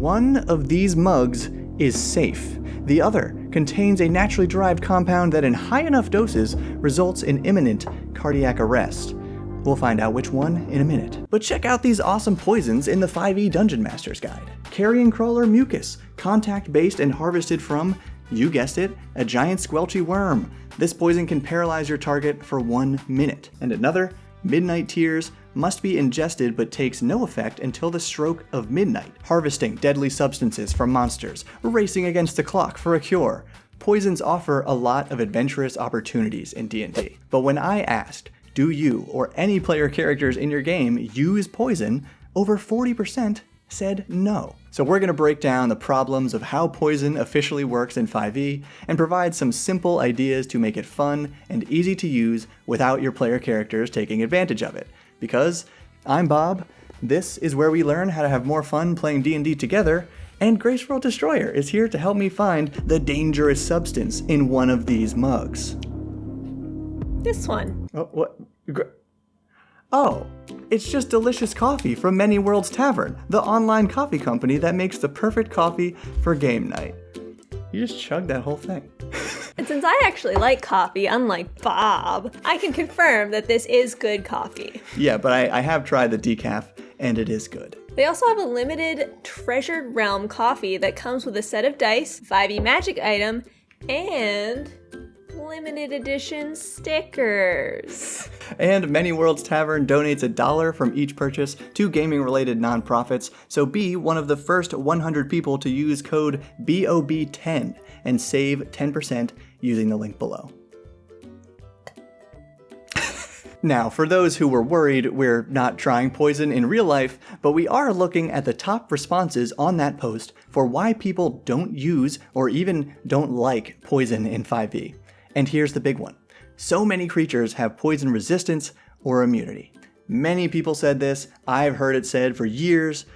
One of these mugs is safe. The other contains a naturally derived compound that in high enough doses results in imminent cardiac arrest. We'll find out which one in a minute. But check out these awesome poisons in the 5e Dungeon Master's Guide. Carrion Crawler Mucus, contact-based and harvested from, you guessed it, a giant squelchy worm. This poison can paralyze your target for 1 minute. And another, Midnight Tears, must be ingested but takes no effect until the stroke of midnight. Harvesting deadly substances from monsters, racing against the clock for a cure. Poisons offer a lot of adventurous opportunities in D&D. But when I asked, do you or any player characters in your game use poison, over 40% said no. So we're going to break down the problems of how poison officially works in 5e and provide some simple ideas to make it fun and easy to use without your player characters taking advantage of it. Because I'm Bob, this is where we learn how to have more fun playing D&D together, and Grace World Destroyer is here to help me find the dangerous substance in one of these mugs. This one. Oh, what? Oh, it's just delicious coffee from Many Worlds Tavern, the online coffee company that makes the perfect coffee for game night. You just chugged that whole thing. And since I actually like coffee, unlike Bob, I can confirm that this is good coffee. Yeah, but I have tried the decaf, and it is good. They also have a limited Treasured Realm coffee that comes with a set of dice, 5e magic item, and limited edition stickers. And Many Worlds Tavern donates $1 from each purchase to gaming-related nonprofits, so be one of the first 100 people to use code BOB10 and save 10% using the link below. Now, for those who were worried, we're not trying poison in real life, but we are looking at the top responses on that post for why people don't use or even don't like poison in 5e. And here's the big one. So many creatures have poison resistance or immunity. Many people said this, I've heard it said for years,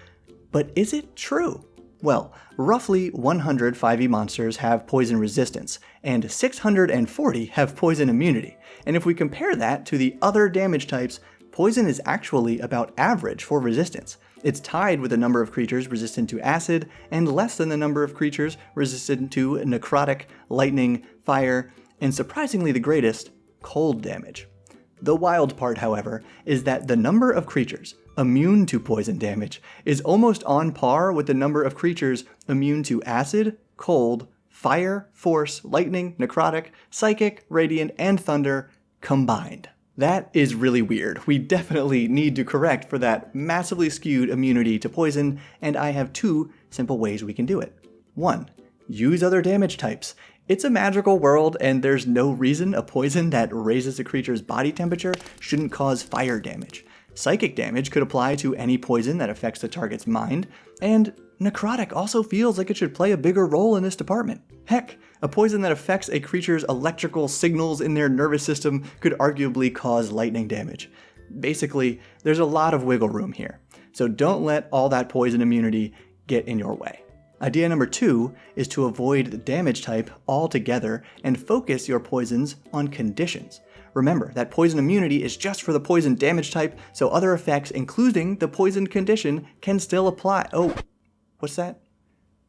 but is it true? Well, roughly 100 5e monsters have poison resistance, and 640 have poison immunity. And if we compare that to the other damage types, poison is actually about average for resistance. It's tied with the number of creatures resistant to acid, and less than the number of creatures resistant to necrotic, lightning, fire, and surprisingly the greatest, cold damage. The wild part, however, is that the number of creatures immune to poison damage is almost on par with the number of creatures immune to acid, cold, fire, force, lightning, necrotic, psychic, radiant, and thunder combined. That is really weird. We definitely need to correct for that massively skewed immunity to poison, and I have 2 simple ways we can do it. 1. Use other damage types. It's a magical world, and there's no reason a poison that raises a creature's body temperature shouldn't cause fire damage. Psychic damage could apply to any poison that affects the target's mind, and necrotic also feels like it should play a bigger role in this department. Heck, a poison that affects a creature's electrical signals in their nervous system could arguably cause lightning damage. Basically, there's a lot of wiggle room here, so don't let all that poison immunity get in your way. Idea number 2 is to avoid the damage type altogether and focus your poisons on conditions. Remember that poison immunity is just for the poison damage type, so other effects, including the poison condition, can still apply. Oh, what's that?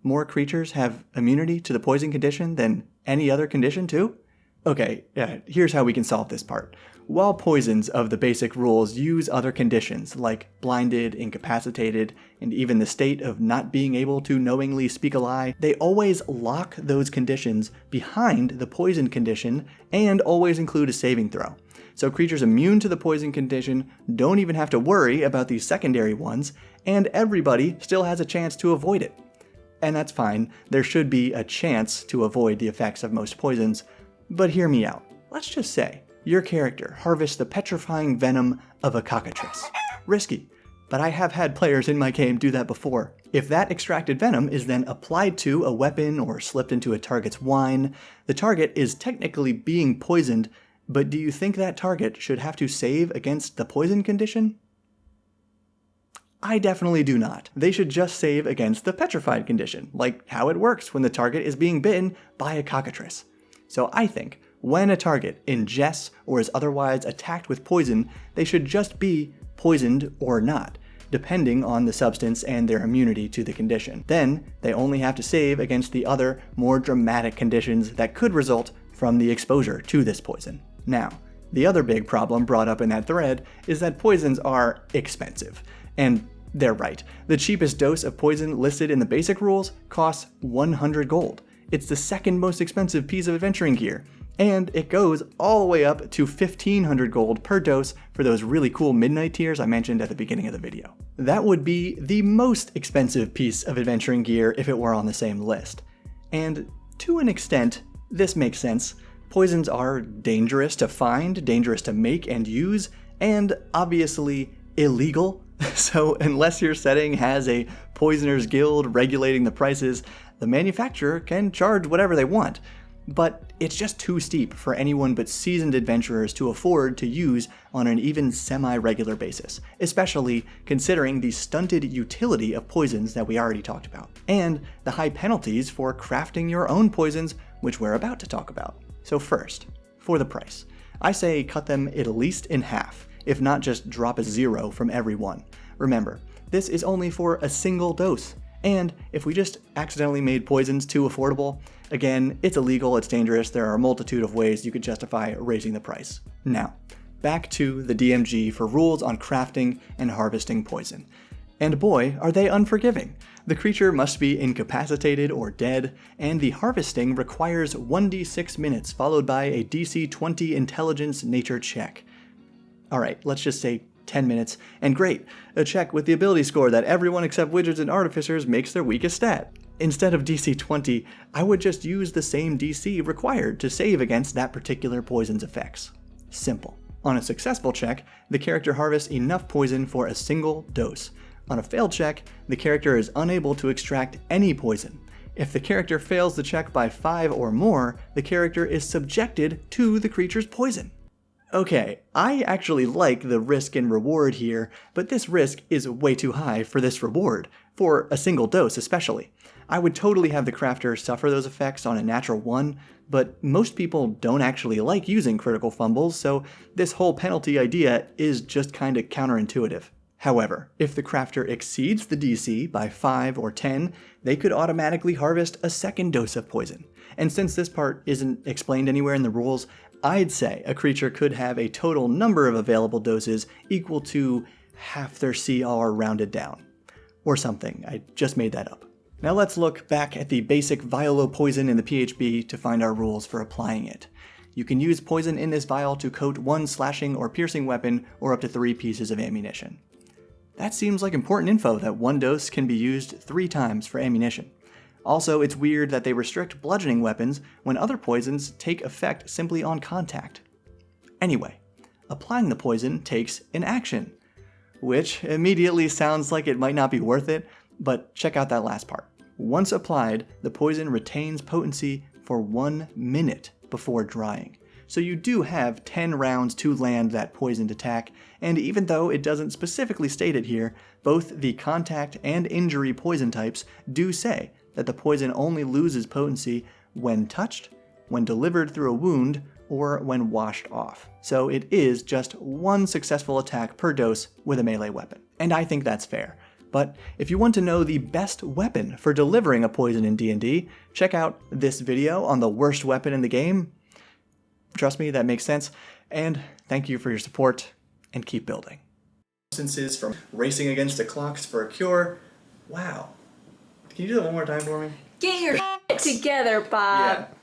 More creatures have immunity to the poison condition than any other condition too? Okay, here's how we can solve this part. While poisons of the basic rules use other conditions like blinded, incapacitated, and even the state of not being able to knowingly speak a lie, they always lock those conditions behind the poison condition and always include a saving throw. So creatures immune to the poison condition don't even have to worry about these secondary ones, and everybody still has a chance to avoid it. And that's fine, there should be a chance to avoid the effects of most poisons, but hear me out. Let's just say your character harvests the petrifying venom of a cockatrice. Risky, but I have had players in my game do that before. If that extracted venom is then applied to a weapon or slipped into a target's wine, the target is technically being poisoned, but do you think that target should have to save against the poison condition? I definitely do not. They should just save against the petrified condition, like how it works when the target is being bitten by a cockatrice. So I think when a target ingests or is otherwise attacked with poison, they should just be poisoned or not. depending on the substance and their immunity to the condition. Then, they only have to save against the other, more dramatic conditions that could result from the exposure to this poison. Now, the other big problem brought up in that thread is that poisons are expensive. And they're right. The cheapest dose of poison listed in the basic rules costs 100 gold. It's the second most expensive piece of adventuring gear, and it goes all the way up to 1500 gold per dose for those really cool midnight tiers I mentioned at the beginning of the video. That would be the most expensive piece of adventuring gear if it were on the same list. And to an extent, this makes sense. Poisons are dangerous to find, dangerous to make and use, and obviously illegal. So unless your setting has a poisoners guild regulating the prices, the manufacturer can charge whatever they want. But it's just too steep for anyone but seasoned adventurers to afford to use on an even semi-regular basis, especially considering the stunted utility of poisons that we already talked about, and the high penalties for crafting your own poisons, which we're about to talk about. So first, for the price, I say cut them at least in half, if not just drop a 0 from every one. Remember, this is only for a single dose, and if we just accidentally made poisons too affordable, again, it's illegal, it's dangerous, there are a multitude of ways you could justify raising the price. Now, back to the DMG for rules on crafting and harvesting poison. And boy, are they unforgiving. The creature must be incapacitated or dead, and the harvesting requires 1d6 minutes followed by a DC 20 intelligence nature check. Alright, let's just say 10 minutes, and great, a check with the ability score that everyone except wizards and artificers makes their weakest stat. Instead of DC 20, I would just use the same DC required to save against that particular poison's effects. Simple. On a successful check, the character harvests enough poison for a single dose. On a failed check, the character is unable to extract any poison. If the character fails the check by 5 or more, the character is subjected to the creature's poison. Okay, I actually like the risk and reward here, but this risk is way too high for this reward, for a single dose especially. I would totally have the crafter suffer those effects on a natural 1, but most people don't actually like using critical fumbles, so this whole penalty idea is just kinda counterintuitive. However, if the crafter exceeds the DC by 5 or 10, they could automatically harvest a second dose of poison. And since this part isn't explained anywhere in the rules, I'd say a creature could have a total number of available doses equal to half their CR rounded down. Or something, I just made that up. Now let's look back at the basic Violo poison in the PHB to find our rules for applying it. You can use poison in this vial to coat 1 slashing or piercing weapon or up to 3 pieces of ammunition. That seems like important info that 1 dose can be used 3 times for ammunition. Also, it's weird that they restrict bludgeoning weapons when other poisons take effect simply on contact. Anyway, applying the poison takes an action, which immediately sounds like it might not be worth it, but check out that last part. Once applied, the poison retains potency for 1 minute before drying. So you do have 10 rounds to land that poisoned attack, and even though it doesn't specifically state it here, both the contact and injury poison types do say that the poison only loses potency when touched, when delivered through a wound, or when washed off. So it is just 1 successful attack per dose with a melee weapon. And I think that's fair. But if you want to know the best weapon for delivering a poison in D&D, check out this video on the worst weapon in the game. Trust me, that makes sense. And thank you for your support, and keep building. Substances from racing against the clocks for a cure. Wow. Can you do that one more time for me? Get your shit together, Bob. Yeah.